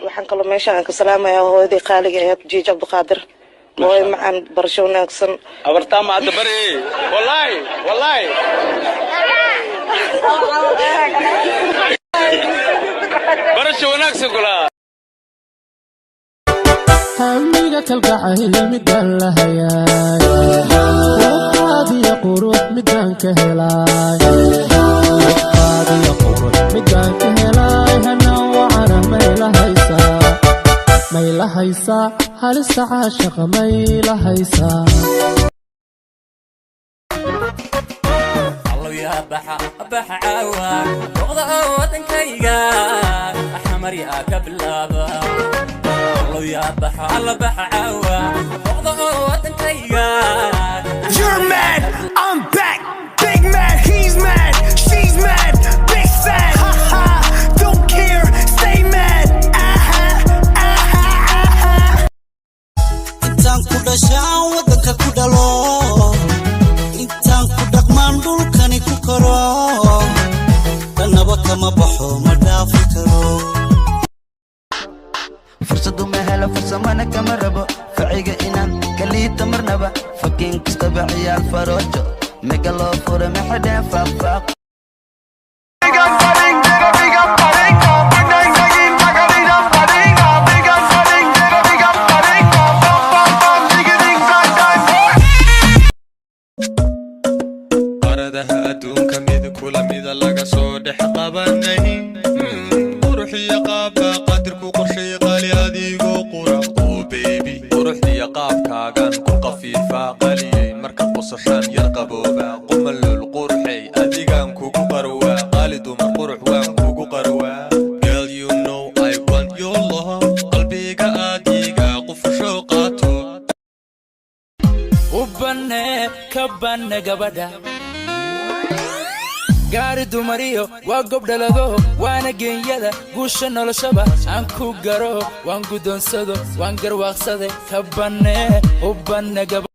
waxaan kaloo meeshaan ka salaamayaa hooyadii qaaliga ee Jiij Abdulqaadir way macaan barasho wanaagsan abartaa ma hadda bari wallahi barasho wanaagsan kula hamiga kalgacayl midaan la hayaay qaadiya qurux midaan ka helaay hana wacana mayla haysaa halista caashaqa mayla haysaa allo yaa baxa caawaan noqda wadankayga axmar yaa ka bilaaba allo yaa baxa caawaan noqda wadankayga You're mad, I'm back. Big mad, he's mad, she's mad, big sad. Ha ha, don't care, stay mad. Intaan ku dhashaan wadanka ku dhalo, intaan ku dhaqmaan dhulkani ku koro, dhanaba kama baxo ma dhaafi karo. fursadu ma helo fursamana kama rabo faciga inaan kaliita marnaba fakin kastaba ciyaal faroojo mega loo fura maxadeen faaq qaradaha adduunka mid kula mida laga soo dhex qabanay quruxiya qaabka qadirku qorshay qali adigoo quraqo baby quruxiya qaabkaagan ku qafiifa qaliyay marka qosashaan yar qabooba qumalul qurxay adigan kugu qarwa qali dumar qurux waan kugu qarwa girl you know I want your love qalbiga adiga qufusho qaato kabane gabadha gaari dumariyo waa gob dhalado waana geenyada guusha noloshaba aan ku garo waan gudoonsado waan garwaaqsaday kabane gabadha